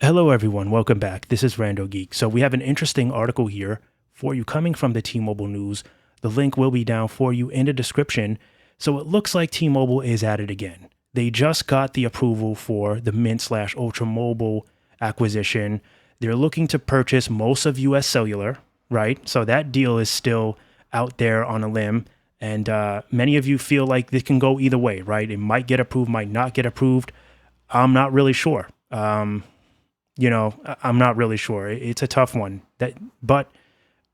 Hello, everyone. Welcome back. This is RandoGEEK. So we have an interesting article here for you coming from the T-Mobile news. The link will be down for you in the description. So it looks like T-Mobile is at it again. They just got the approval for the Mint/Ultra Mobile acquisition. They're looking to purchase most of US Cellular, right? So that deal is still out there on a limb. And many of you feel like this can go either way, right? It might get approved, might not get approved. I'm not really sure. I'm not really sure. It's a tough one. But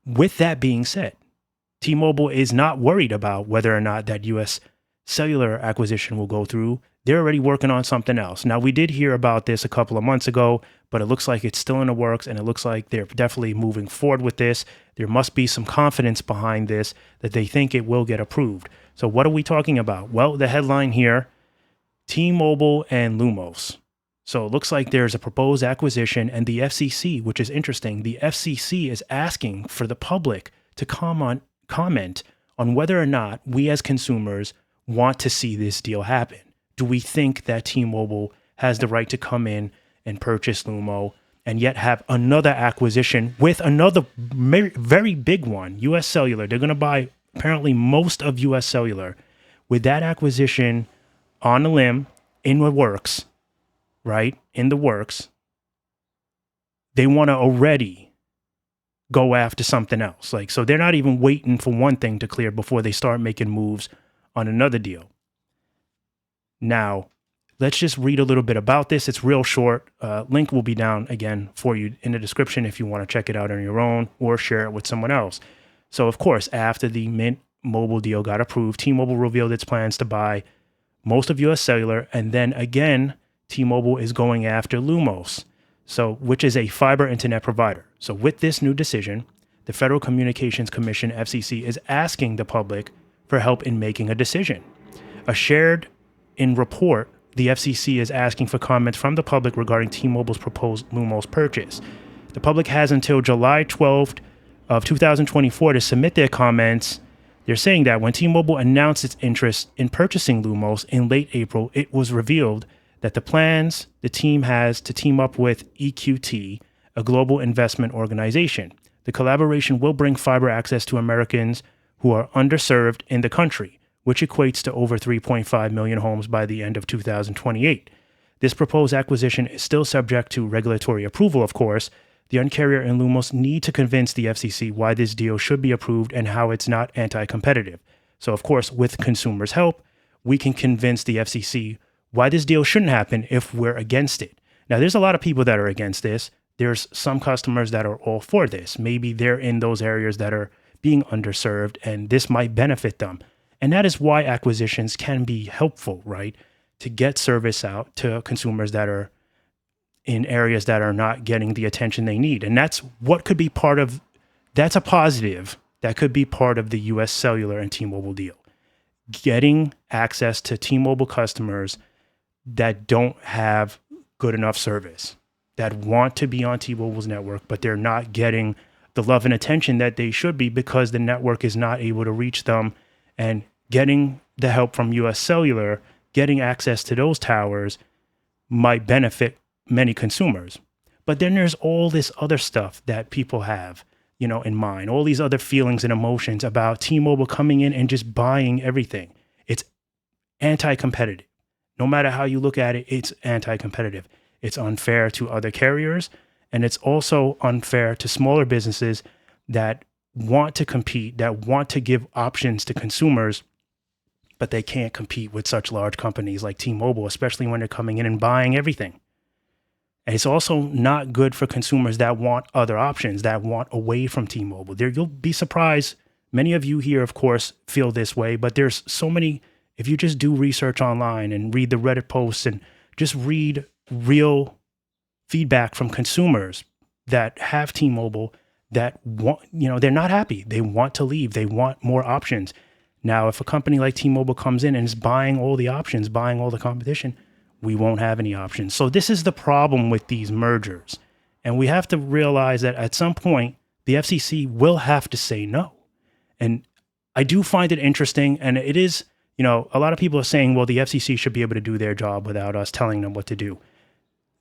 with that being said, T-Mobile is not worried about whether or not that US Cellular acquisition will go through. They're already working on something else. Now, we did hear about this a couple of months ago, but it looks like it's still in the works, and it looks like they're definitely moving forward with this. There must be some confidence behind this that they think it will get approved. So what are we talking about? Well, the headline here, T-Mobile and Lumos. So it looks like there's a proposed acquisition, and the FCC, which is interesting, the FCC is asking for the public to comment on whether or not we as consumers want to see this deal happen. Do we think that T-Mobile has the right to come in and purchase Lumo and yet have another acquisition with another very big one, US Cellular? They're going to buy apparently most of US Cellular. With that acquisition on the limb, in the works, right? In the works, they want to already go after something else. So they're not even waiting for one thing to clear before they start making moves on another deal. Now, let's just read a little bit about this. It's real short. Link will be down again for you in the description if you want to check it out on your own or share it with someone else. So, of course, after the Mint Mobile deal got approved, T-Mobile revealed its plans to buy most of US Cellular, and then again, T-Mobile is going after Lumos, which is a fiber internet provider. So with this new decision, the Federal Communications Commission, FCC, is asking the public for help in making a decision. In report, the FCC is asking for comments from the public regarding T-Mobile's proposed Lumos purchase. The public has until July 12th of 2024 to submit their comments. They're saying that when T-Mobile announced its interest in purchasing Lumos in late April, it was revealed that the plans the team has to team up with EQT, a global investment organization. The collaboration will bring fiber access to Americans who are underserved in the country, which equates to over 3.5 million homes by the end of 2028. This proposed acquisition is still subject to regulatory approval, of course. The Un-carrier and Lumos need to convince the FCC why this deal should be approved and how it's not anti-competitive. So, of course, with consumers' help, we can convince the FCC why this deal shouldn't happen if we're against it. Now, there's a lot of people that are against this. There's some customers that are all for this. Maybe they're in those areas that are being underserved, and this might benefit them. And that is why acquisitions can be helpful, right? To get service out to consumers that are in areas that are not getting the attention they need. And that's a positive that could be part of the US Cellular and T-Mobile deal. Getting access to T-Mobile customers that don't have good enough service, that want to be on T-Mobile's network, but they're not getting the love and attention that they should be because the network is not able to reach them. And getting the help from US Cellular, getting access to those towers might benefit many consumers. But then there's all this other stuff that people have, in mind, all these other feelings and emotions about T-Mobile coming in and just buying everything. It's anti-competitive. No matter how you look at it, it's anti-competitive. It's unfair to other carriers, and it's also unfair to smaller businesses that want to compete, that want to give options to consumers, but they can't compete with such large companies like T-Mobile, especially when they're coming in and buying everything. And it's also not good for consumers that want other options, that want away from T-Mobile. You'll be surprised. Many of you here, of course, feel this way, but there's so many. If you just do research online and read the Reddit posts and just read real feedback from consumers that have T-Mobile, that want, they're not happy. They want to leave. They want more options. Now, if a company like T-Mobile comes in and is buying all the options, buying all the competition, we won't have any options. So this is the problem with these mergers. And we have to realize that at some point, the FCC will have to say no. And I do find it interesting. And it is, a lot of people are saying, well, the FCC should be able to do their job without us telling them what to do.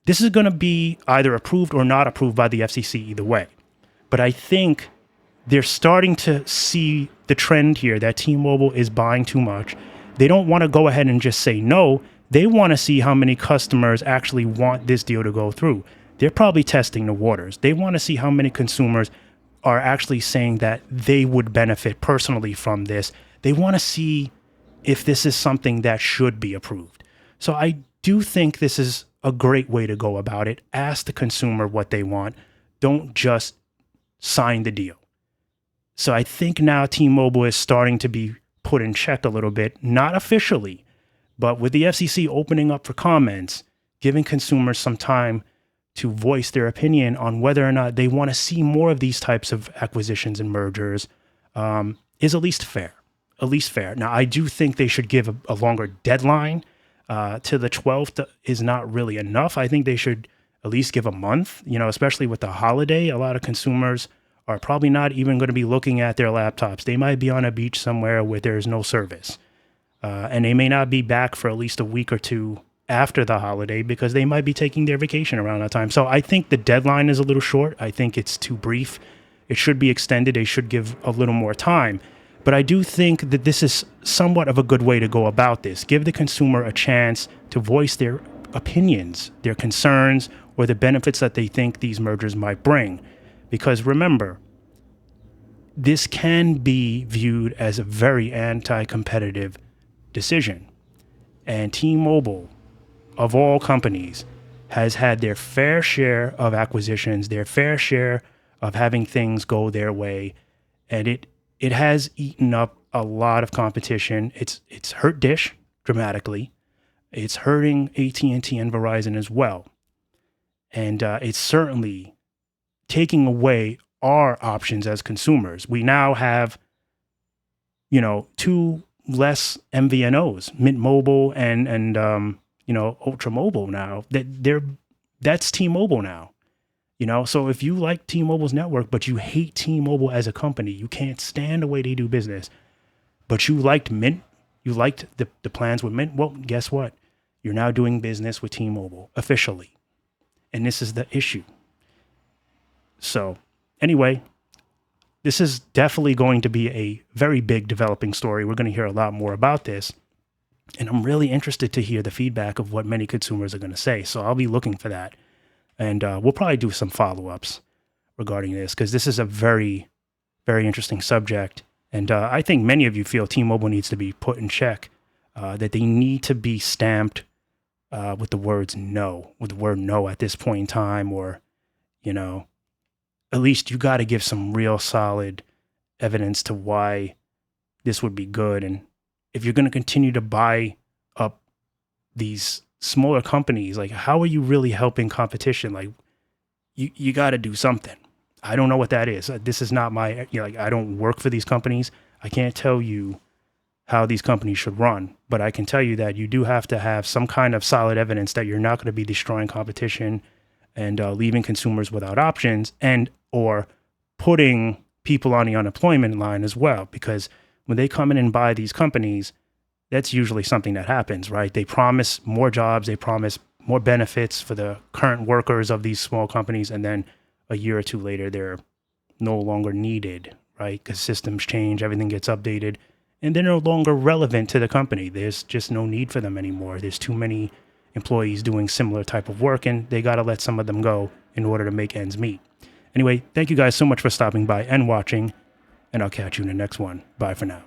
this is going to be either approved or not approved by the FCC either way. But I think they're starting to see the trend here that T-Mobile is buying too much. They don't want to go ahead and just say no. They want to see how many customers actually want this deal to go through. They're probably testing the waters. They want to see how many consumers are actually saying that they would benefit personally from this. They want to see if this is something that should be approved. So I do think this is a great way to go about it. Ask the consumer what they want. Don't just sign the deal. So I think now T-Mobile is starting to be put in check a little bit, not officially, but with the FCC opening up for comments, giving consumers some time to voice their opinion on whether or not they want to see more of these types of acquisitions and mergers, is at least fair. At least fair. Now, I do think they should give a longer deadline. To the 12th is not really enough. I think they should at least give a month, especially with the holiday. A lot of consumers are probably not even going to be looking at their laptops. They might be on a beach somewhere where there's no service. And they may not be back for at least a week or two after the holiday because they might be taking their vacation around that time. So I think the deadline is a little short. I think it's too brief. It should be extended. They should give a little more time. But I do think that this is somewhat of a good way to go about this. Give the consumer a chance to voice their opinions, their concerns, or the benefits that they think these mergers might bring. Because remember, this can be viewed as a very anti-competitive decision. And T-Mobile, of all companies, has had their fair share of acquisitions, their fair share of having things go their way. And it has eaten up a lot of competition. It's hurt Dish dramatically. It's hurting AT&T and Verizon as well. And it's certainly taking away our options as consumers. We now have, two less MVNOs, Mint Mobile and Ultra Mobile now. That's T-Mobile now. So if you like T-Mobile's network, but you hate T-Mobile as a company, you can't stand the way they do business, but you liked Mint, you liked the plans with Mint, well, guess what? You're now doing business with T-Mobile officially. And this is the issue. So anyway, this is definitely going to be a very big developing story. We're going to hear a lot more about this. And I'm really interested to hear the feedback of what many consumers are going to say. So I'll be looking for that. And we'll probably do some follow-ups regarding this because this is a very, very interesting subject. And I think many of you feel T-Mobile needs to be put in check, that they need to be stamped with the word no at this point in time, or, at least you got to give some real solid evidence to why this would be good. And if you're going to continue to buy up these smaller companies, like, how are you really helping competition? Like, you got to do something. I don't know what that is. This is not my, I don't work for these companies. I can't tell you how these companies should run, but I can tell you that you do have to have some kind of solid evidence that you're not going to be destroying competition and leaving consumers without options, and or putting people on the unemployment line as well. Because when they come in and buy these companies, that's usually something that happens, right? They promise more jobs, they promise more benefits for the current workers of these small companies, and then a year or two later, they're no longer needed, right? Because systems change, everything gets updated, and they're no longer relevant to the company. There's just no need for them anymore. There's too many employees doing similar type of work, and they got to let some of them go in order to make ends meet. Anyway, thank you guys so much for stopping by and watching, and I'll catch you in the next one. Bye for now.